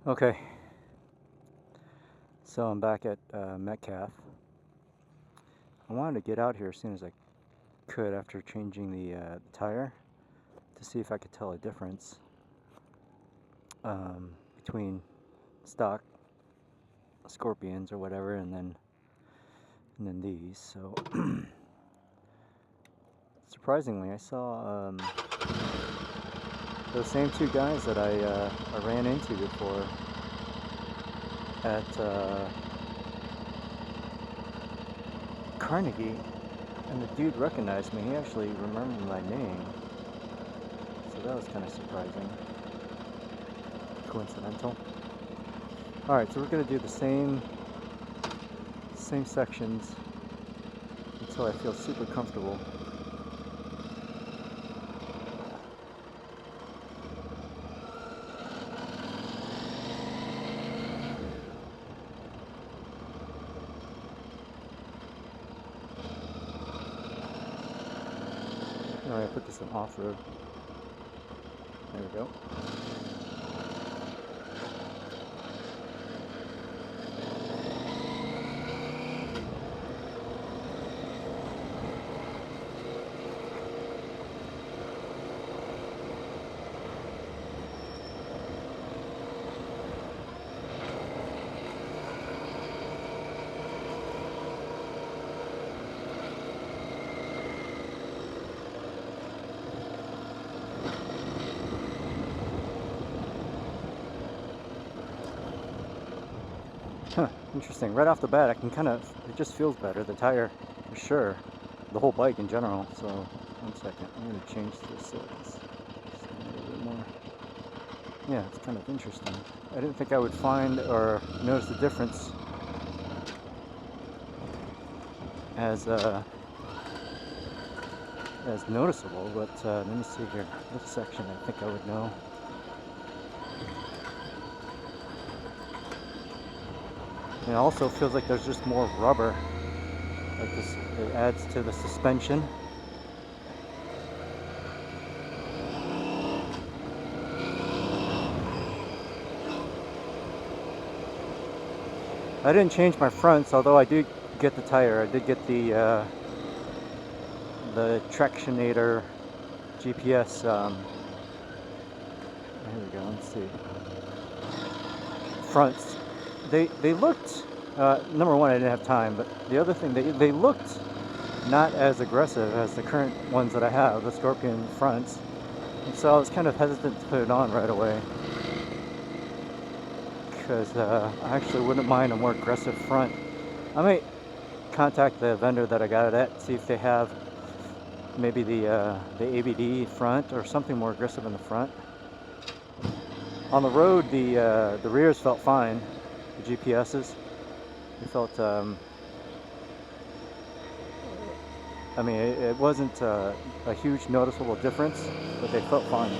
Okay, so I'm back at Metcalf. I wanted to get out here as soon as I could after changing the tire to see if I could tell a difference between stock Scorpions or whatever and then these. So surprisingly, I saw those same two guys that I ran into before at Carnegie, and the dude recognized me. He actually remembered my name, so that was kind of surprising, coincidental. Alright, so we're going to do the same sections until I feel super comfortable. Alright, I put this in off-road. There we go. Huh, interesting. Right off the bat, I can it just feels better. The tire, for sure. The whole bike in general. So, 1 second. I'm going to change this so it's a little bit more. Yeah, it's kind of interesting. I didn't think I would find or notice the difference as noticeable, but let me see here. This section, I think I would know. It also feels like there's just more rubber. Like this, it adds to the suspension. I didn't change my fronts, although I did get the tire. I did get the Tractionator GPS. Here we go. Let's see. Fronts. They looked. Number one, I didn't have time, but the other thing, they looked not as aggressive as the current ones that I have, the Scorpion fronts. And so I was kind of hesitant to put it on right away, because I actually wouldn't mind a more aggressive front. I might contact the vendor that I got it at, see if they have maybe the ABD front or something more aggressive in the front. On the road, the rears felt fine. The GPSs, they felt. I mean, it wasn't a huge noticeable difference, but they felt fine.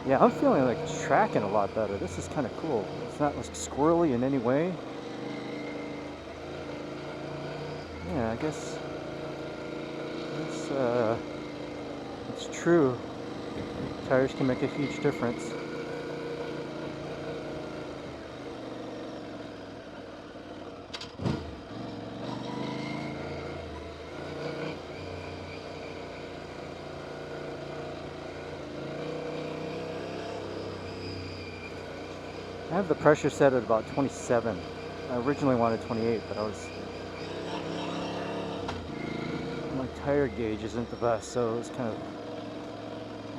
Yeah, I'm feeling like it's tracking a lot better. This is kind of cool. It's not like squirrely in any way. Yeah, I guess it's true. Tires can make a huge difference. I have the pressure set at about 27. I originally wanted 28, but my tire gauge isn't the best, so it's kind of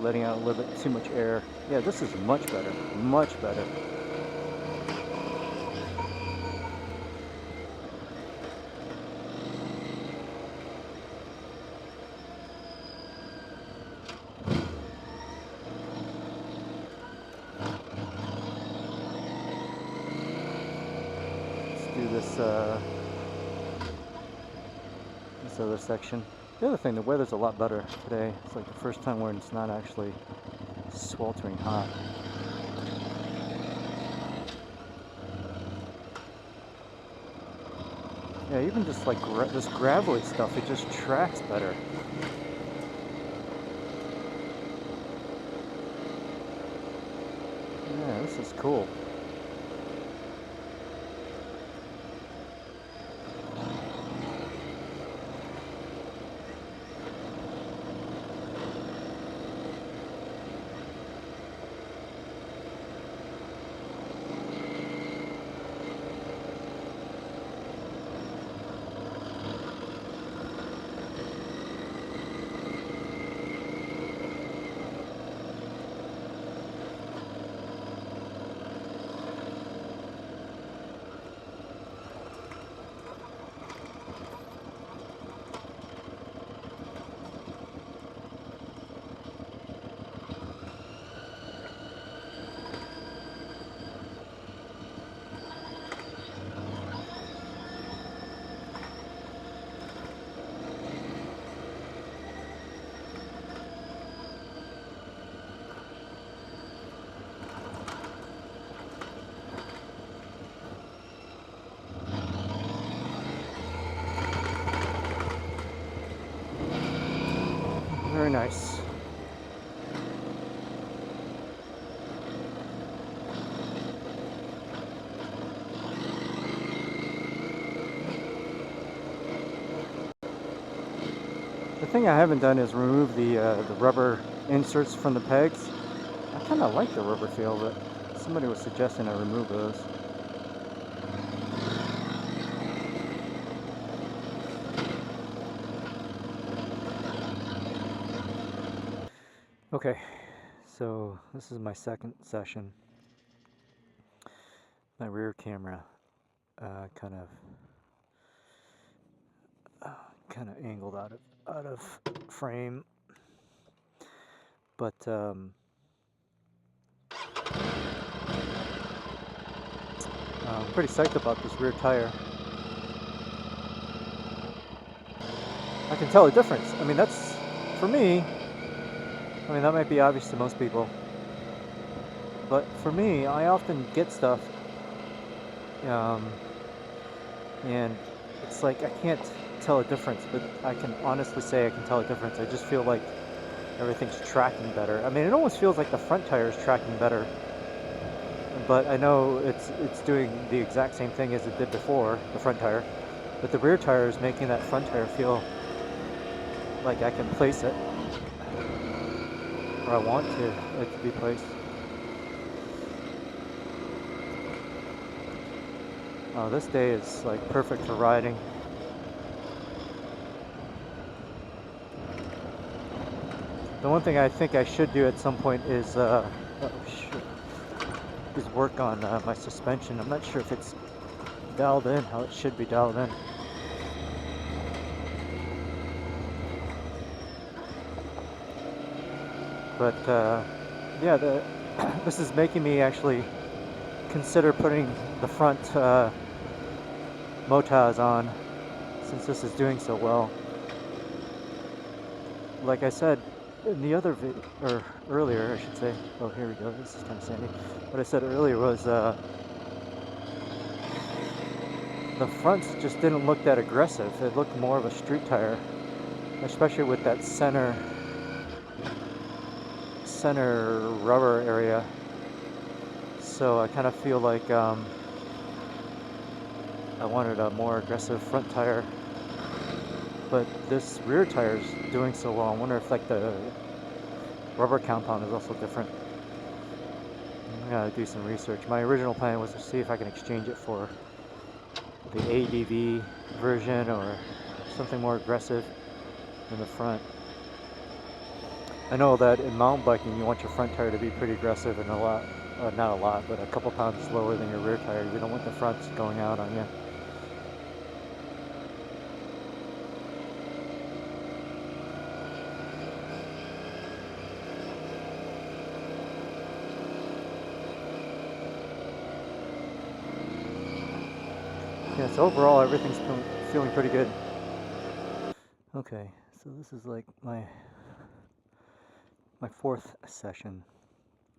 letting out a little bit too much air. Yeah, this is much better, much better. This other section. The other thing, the weather's a lot better today. It's like the first time where it's not actually sweltering hot. Yeah, even just like this gravelly stuff, it just tracks better. Yeah, this is cool. Nice. The thing I haven't done is remove the rubber inserts from the pegs. I kind of like the rubber feel, but somebody was suggesting I remove those. Okay, so this is my second session. My rear camera kind of angled out of frame, but I'm pretty psyched about this rear tire. I can tell a difference. I mean, that's, for me, I mean, that might be obvious to most people, but for me, I often get stuff, and it's like I can't tell a difference, but I can honestly say I can tell a difference. I just feel like everything's tracking better. I mean, it almost feels like the front tire is tracking better, but I know it's doing the exact same thing as it did before, the front tire, but the rear tire is making that front tire feel like I can place it where I want it to be placed. This day is like perfect for riding. The one thing I think I should do at some point is work on my suspension. I'm not sure if it's dialed in how it should be dialed in. But yeah, this is making me actually consider putting the front Motoz on, since this is doing so well. Like I said in the other video, or earlier I should say, oh here we go, this is kind of sandy. What I said earlier was the fronts just didn't look that aggressive. It looked more of a street tire, especially with that center rubber area. So I kind of feel like I wanted a more aggressive front tire, but this rear tire is doing so well. I wonder if like the rubber compound is also different. I gotta do some research. My original plan was to see if I can exchange it for the ADV version or something more aggressive in the front. I know that in mountain biking you want your front tire to be pretty aggressive and not a lot, but a couple pounds lower than your rear tire. You don't want the fronts going out on you. Yeah, so overall everything's feeling pretty good. Okay, so this is like my fourth session.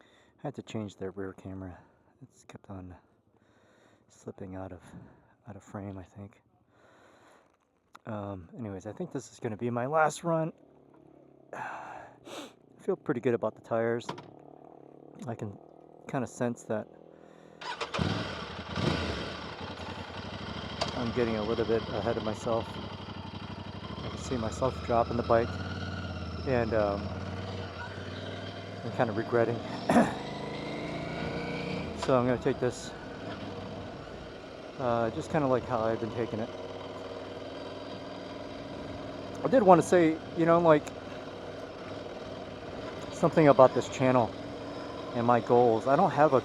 I had to change the rear camera. It's kept on slipping out of frame, I think. Anyways, I think this is going to be my last run. I feel pretty good about the tires. I can kind of sense that I'm getting a little bit ahead of myself. I can see myself dropping the bike, and I'm kind of regretting. So I'm going to take this just kind of like how I've been taking it. I did want to say, you know, like something about this channel and my goals. I don't have a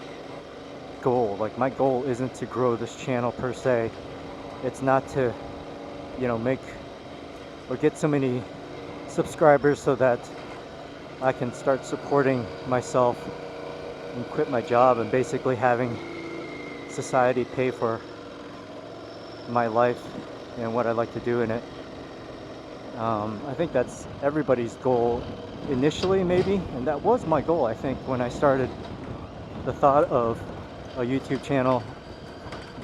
goal. Like, my goal isn't to grow this channel per se. It's not to, you know, make or get so many subscribers so that I can start supporting myself and quit my job and basically having society pay for my life and what I like to do in it. I think that's everybody's goal initially, maybe, and that was my goal, I think, when I started the thought of a YouTube channel.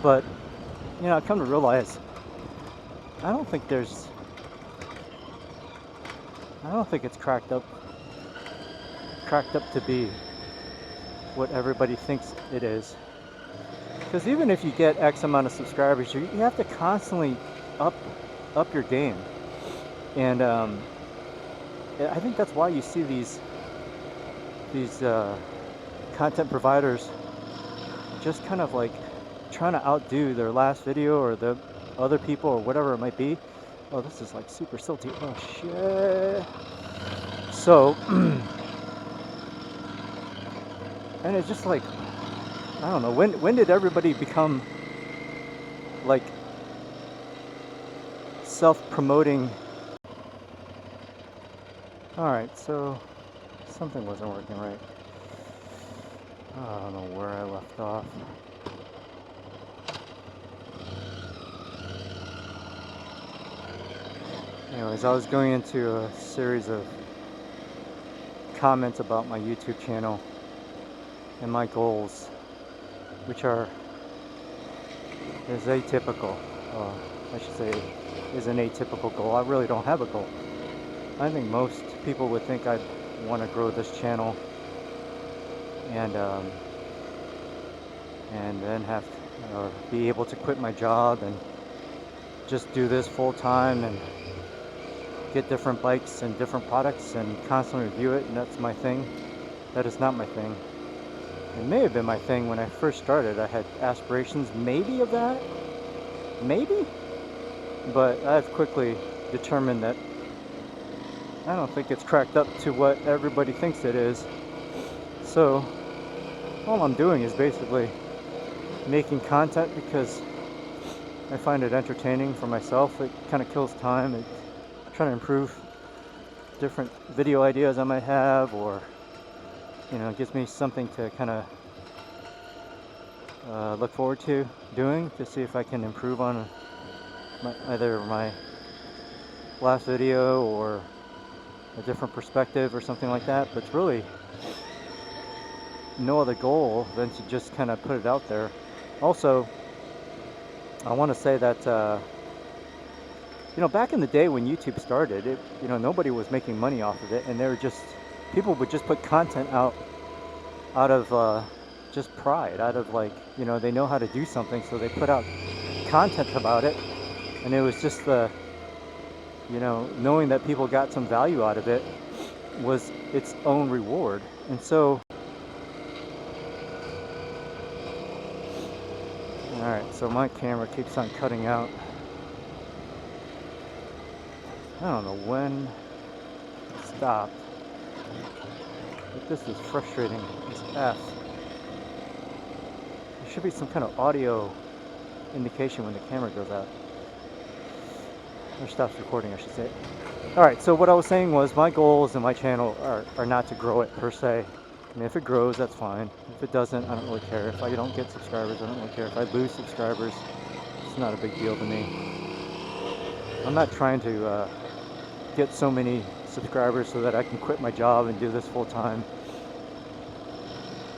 But, you know, I come to realize I don't think there's I don't think it's cracked up to be what everybody thinks it is. Because even if you get X amount of subscribers, you have to constantly up your game. And I think that's why you see these content providers just kind of like trying to outdo their last video or the other people or whatever it might be. Oh, this is like super silty. Oh shit. So and it's just like, I don't know, when did everybody become like self-promoting? Alright, so something wasn't working right. I don't know where I left off. Anyways, I was going into a series of comments about my YouTube channel and my goals, which is atypical. I should say is an atypical goal. I really don't have a goal. I think most people would think I'd want to grow this channel and then have be able to quit my job and just do this full time and get different bikes and different products and constantly review it, and that's my thing. That is not my thing. It may have been my thing when I first started. I had aspirations maybe of that, maybe, but I've quickly determined that I don't think it's cracked up to what everybody thinks it is. So all I'm doing is basically making content because I find it entertaining for myself. It kind of kills time. It's trying to improve different video ideas I might have, or it gives me something to kind of look forward to doing, to see if I can improve on either my last video or a different perspective or something like that. But it's really no other goal than to just kind of put it out there. Also, I want to say that back in the day when YouTube started, nobody was making money off of it, and people would just put content out of just pride, out of they know how to do something, so they put out content about it, and it was just knowing that people got some value out of it was its own reward. And so, alright, so my camera keeps on cutting out. I don't know when it stopped, but this is frustrating as F. There should be some kind of audio indication when the camera goes out. Or stops recording, I should say. Alright, so what I was saying was my goals in my channel are not to grow it per se. I mean, if it grows, that's fine. If it doesn't, I don't really care. If I don't get subscribers, I don't really care. If I lose subscribers, it's not a big deal to me. I'm not trying to get so many subscribers so that I can quit my job and do this full time.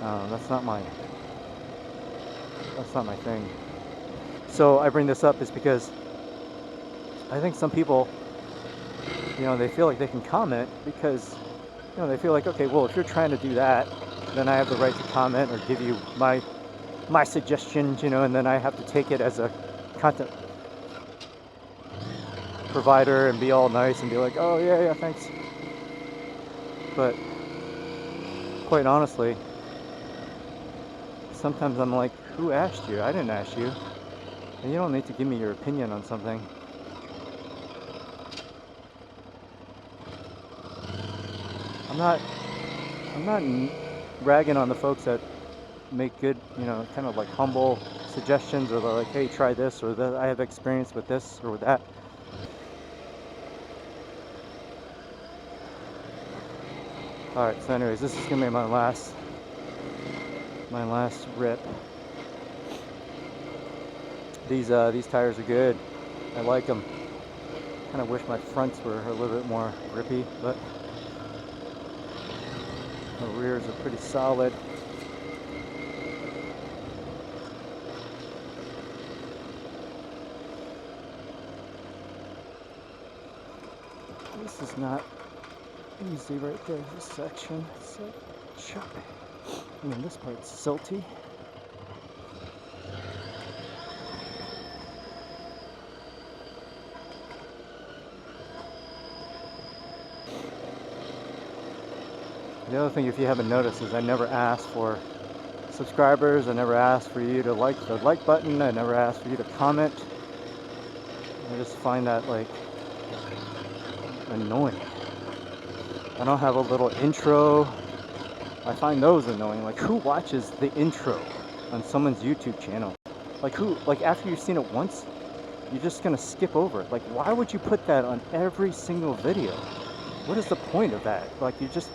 That's not my thing. So I bring this up is because I think some people, they feel like they can comment because, they feel like, okay, well, if you're trying to do that, then I have the right to comment or give you my suggestions, and then I have to take it as a content provider and be all nice and be like, oh yeah, thanks. But quite honestly, sometimes I'm like, who asked you? I didn't ask you. And you don't need to give me your opinion on something. I'm not ragging on the folks that make good, kind of like humble suggestions, or they're like, hey, try this, or that I have experience with this or with that. Alright, so anyways, this is gonna be my last rip. These tires are good. I like them. Kind of wish my fronts were a little bit more grippy, but the rears are pretty solid. This is not easy right there, this section. So, choppy. And then this part's silty. The other thing, if you haven't noticed, is I never asked for subscribers. I never asked for you to like the like button. I never asked for you to comment. I just find that like annoying. I don't have a little intro. I find those annoying. Like, who watches the intro on someone's YouTube channel? Like, who, like, after you've seen it once, you're just gonna skip over it. Like, why would you put that on every single video? What is the point of that? Like, you just,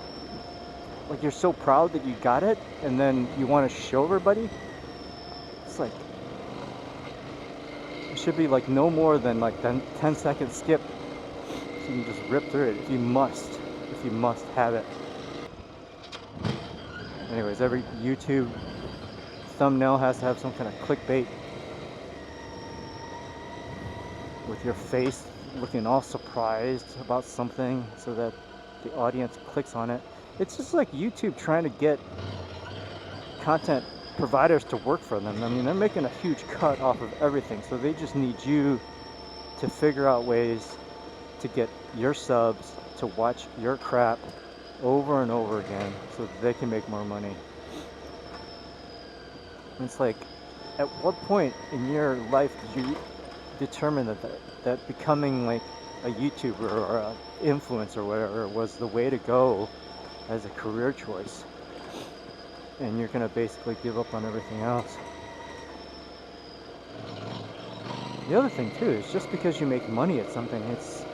like, you're so proud that you got it, and then you want to show everybody? It's like, it should be like no more than like 10-second skip. So you can just rip through it if you must have it. Anyways, every YouTube thumbnail has to have some kind of clickbait with your face looking all surprised about something so that the audience clicks on it. It's just like YouTube trying to get content providers to work for them. I mean, they're making a huge cut off of everything, so they just need you to figure out ways to get your subs to watch your crap over and over again so that they can make more money. And it's like, at what point in your life did you determine that becoming like a YouTuber or an influencer or whatever was the way to go as a career choice, and you're gonna basically give up on everything else? The other thing too is, just because you make money at something, it's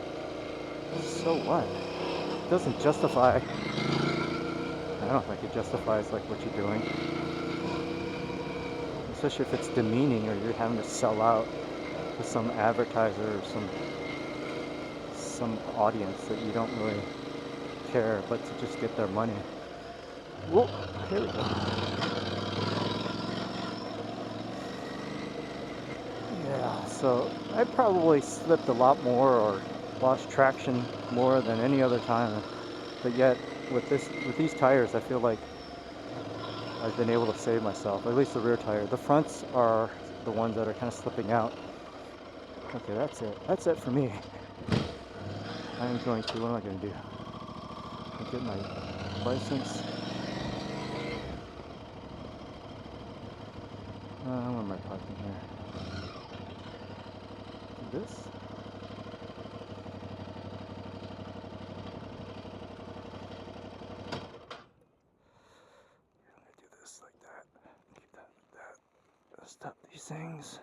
so what? It doesn't justify, I don't think it justifies like what you're doing, especially if it's demeaning or you're having to sell out to some advertiser or some audience that you don't really care but to just get their money. Whoa, here we go. Yeah, so I probably slipped a lot more or lost traction more than any other time, but yet with these tires I feel like I've been able to save myself, at least the rear tire. The fronts are the ones that are kind of slipping out. Okay, that's it for me. I'm going to, what am I going to do? I'll get my license. Where am I parking here? This? I'm going to do this like that. Keep that like that. Stop these things.